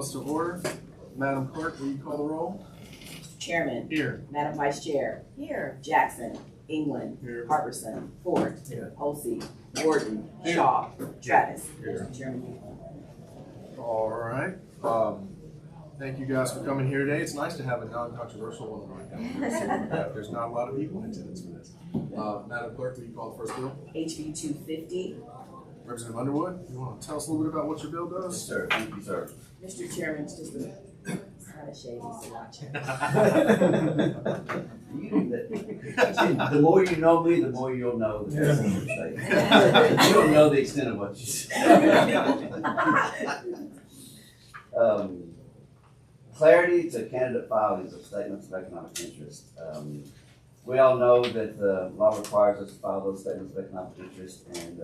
calls to order. Madam Clerk, will you call the roll? Chairman. Here. Madam Vice Chair. Here. Jackson. England. Here. Harbison. Ford. Here. Holsey. Gordon. Here. Shaw. Travis. Here. Mr. Chairman. All right. Thank you guys for coming here today. It's nice to have a non-controversial one like that. There's not a lot of people in attendance for this. Madam Clerk, will you call the first bill? HB 250. Representative Underwood, you want to tell us a little bit about what your bill does? Yes, sir. Thank you, sir. Mr. Chairman, it's just a kind of shady to watch. The more you know me, the more you'll know the best of your statement. You don't know the extent of what you say. Clarity to candidate filings of statements of economic interest. We all know that the law requires us to file those statements of economic interest, and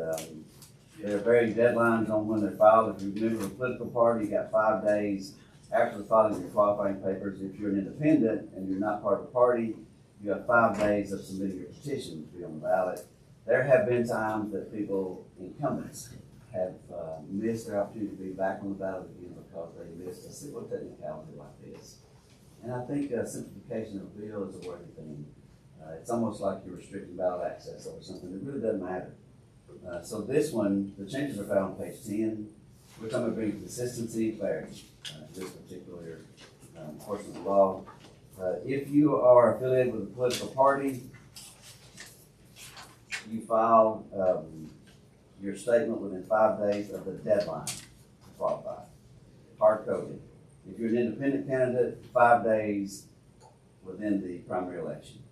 there are varying deadlines on when they're filed. If you're a member of a political party, you got 5 days after the filing of your qualifying papers. If you're an independent and you're not part of the party, you have 5 days of submitting your petition to be on the ballot. There have been times that people, incumbents, have missed their opportunity to be back on the ballot again because they missed a simple technicality like this. And I think simplification of the bill is a worthy thing. It's almost like you're restricting ballot access over something that really doesn't matter. So this one, the changes are found on page 10. We're talking about bringing consistency and clarity to this particular portion of the law. If you are affiliated with a political party, you file your statement within 5 days of the deadline to qualify, hard-coded. If you're an independent candidate, 5 days within the primary election.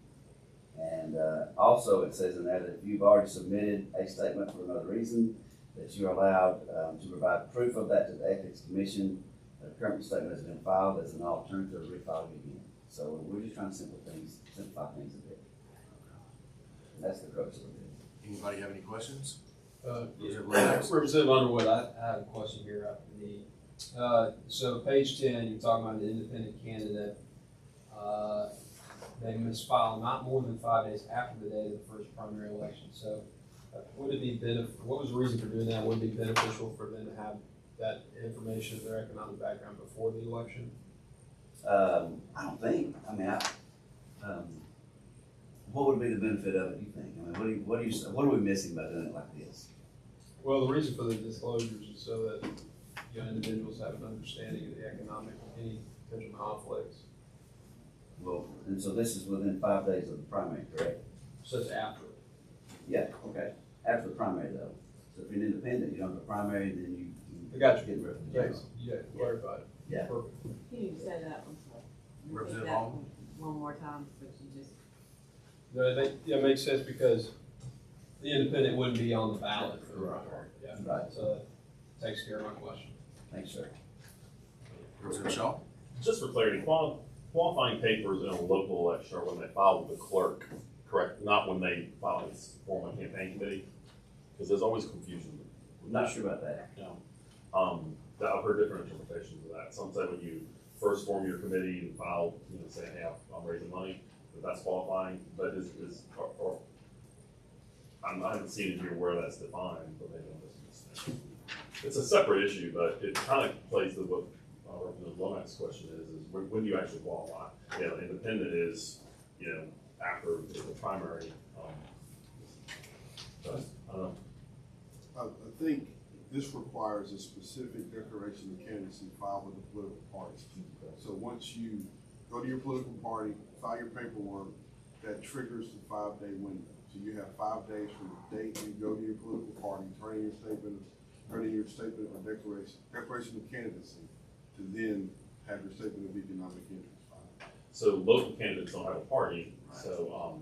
And also it says in there that if you've already submitted a statement for another reason, that you're allowed to provide proof of that to the Ethics Commission. The current statement has been filed as an alternative to refiling again. So we're just trying to simplify things a bit. And that's the crux of it. Anybody have any questions? Representative Underwood, I have a question here after the, so page 10, you're talking about the independent candidate. They must file not more than 5 days after the date of the first primary election. So would it be what was the reason for doing that? Would it be beneficial for them to have that information of their economic background before the election? I don't think. I mean, what would be the benefit of it, you think? I mean, what are we missing by doing it like this? Well, the reason for the disclosures is so that individuals have an understanding of the economic, any potential conflicts. Well, and so this is within 5 days of the primary, correct? So it's after. Yeah, okay. After the primary though. So if you're an independent, you don't have a primary, then you I got you. get rid of the job. Yeah, clarified. Yeah. Perfect. Can you say that? I'm sorry. Representative Say that Hall? one more time, but you just. No, it makes sense because the independent wouldn't be on the ballot for the primary. Yeah. Right. So that takes care of my question. Thanks, sir. Representative Shaw? Just for clarity, qualifying papers in a local election are when they file with the clerk, correct? Not when they file and form a campaign committee? Because there's always confusion. I'm not sure about that. I've heard different interpretations of that. Some say when you first form your committee and file, say, hey, I'm raising money, that's qualifying. But I haven't seen it here where that's defined, but maybe I'm just, it's a separate issue, but it kind of plays to what Representative Lomax's question is when do you actually qualify? Independent is, after the primary. I don't know. I think this requires a specific declaration of candidacy filed with the political parties. So once you go to your political party, file your paperwork, that triggers the 5-day window. So you have 5 days from the date you go to your political party, turn in your statement of declaration of candidacy, to then have your statement of economic interest filed. So local candidates don't have a party, so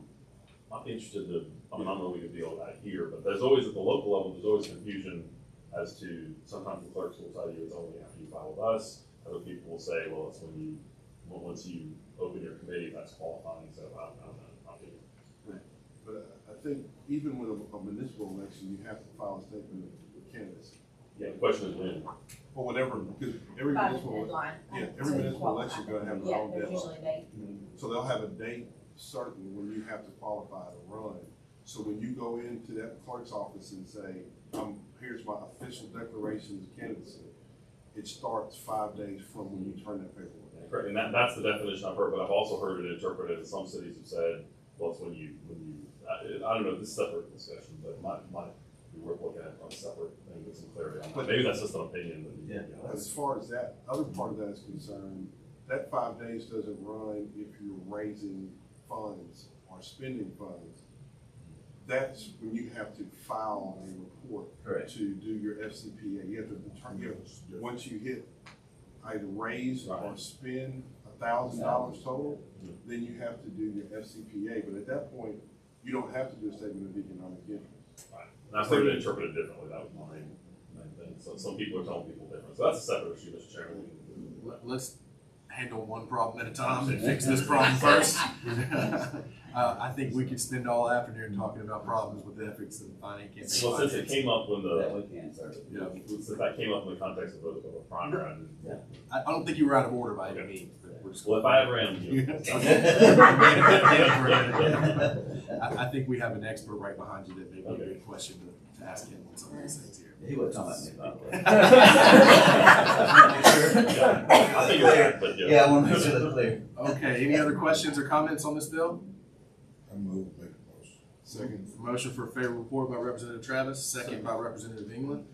I'd be interested to, I don't know if we could deal with that here, but there's always, at the local level, there's always confusion as to, sometimes the clerks will tell you it's only after you file with us. Other people will say, well, it's once you open your committee, that's qualifying, so I don't know. But I think even with a municipal election, you have to file a statement of candidacy. Yeah, the question is when. Or whatever, because every By the municipal, deadline. every municipal election is gonna have their Yeah, own there's deadline. usually a date. So they'll have a date certain when you have to qualify to run. So when you go into that clerk's office and say, here's my official declaration of candidacy, it starts 5 days from when you turn that paperwork in. Correct, and that's the definition I've heard, but I've also heard it interpreted, as some cities have said, well, it's when you, I don't know, this is a separate discussion, but might be worth looking at on a separate thing, get some clarity on that. Maybe that's just an opinion. As far as that, other part of that is concerned, that 5 days doesn't run if you're raising funds or spending funds. That's when you have to file a report Correct. to do your FCPA. You have to determine, once you hit either raise or spend $1,000 total, then you have to do your FCPA. But at that point, you don't have to do a statement of economic interest. Right. And I've heard it interpreted differently, that was my main thing, so some people are telling people different, so that's a separate issue, Mr. Chairman. Let's handle one problem at a time and fix this problem first. I think we could spend all afternoon talking about problems with ethics and finance. Well, since it came up when That the, we can, sir. since that came up in the context of a primary, I don't think you were out of order by any means, but we're just. well, if I ever am, you know. I think we have an expert right behind you that may be a good question to ask him on some of these things here. He would talk about me about that. I think it's that, but yeah. Yeah, I want to make sure that's clear. Okay, any other questions or comments on this bill? I move, make a motion. Second. Motion for a favorable report by Representative Travis, second by Representative England.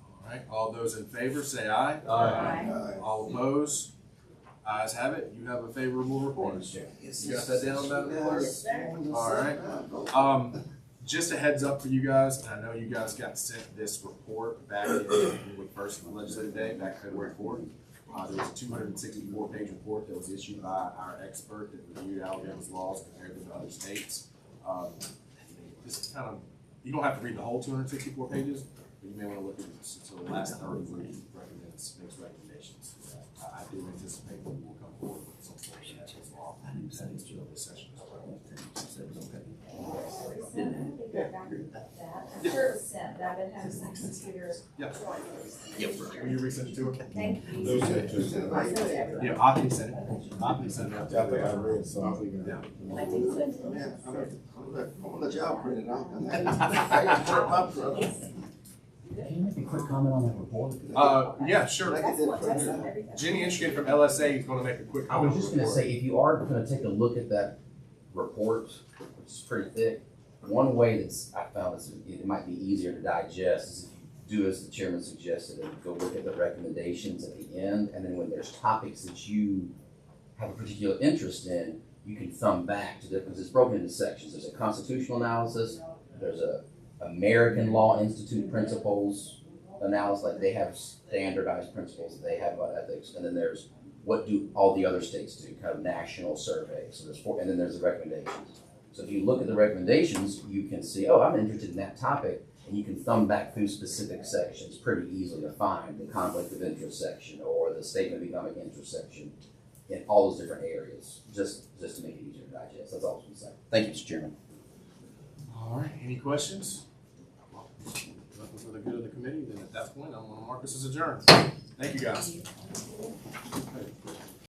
All right, all those in favor say aye. Aye. All opposed? Ayes have it. You have a favorable report. You got that down, Madam Clerk? Yes, sir. All right. Just a heads up for you guys, and I know you guys got sent this report back in the first legislative day, back February 4th. There was a 264-page report that was issued by our expert that reviewed Alabama's laws compared to other states. This is kind of, you don't have to read the whole 264 pages, but you may want to look at it so the last third where he makes recommendations. I do anticipate that we will come forward with some sort of ethics law in this session as well. I'm sure it was sent, but I've been having some computer. Yeah. Will you resend it to her? Thank you. Those are two. I sent it to everybody. Yeah, Aki sent it. Aki sent it out. I think I read something. Yeah. I think so. Yeah, I'm gonna let y'all print it out. I got to turn my truck. Can you make a quick comment on that report? Yeah, sure. That's what, that's everything. Jenny Inchkin from LSA is going to make a quick I comment. was just gonna say, if you are gonna take a look at that report, which is pretty thick, one way that's, I found is it might be easier to digest is if you do as the chairman suggested and go look at the recommendations at the end, and then when there's topics that you have a particular interest in, you can thumb back to because it's broken into sections. There's a constitutional analysis, there's a American Law Institute principles analysis, like they have standardized principles that they have about ethics, and then there's what do all the other states do, kind of national survey. So there's four, and then there's the recommendations. So if you look at the recommendations, you can see, oh, I'm interested in that topic, and you can thumb back through specific sections pretty easily to find the conflict of interest section or the statement of economic interest section in all those different areas, just to make it easier to digest. That's all I was going to say. Thank you, Mr. Chairman. All right, any questions? Nothing for the good of the committee, then at that point, I'm going to mark this as adjourned. Thank you, guys.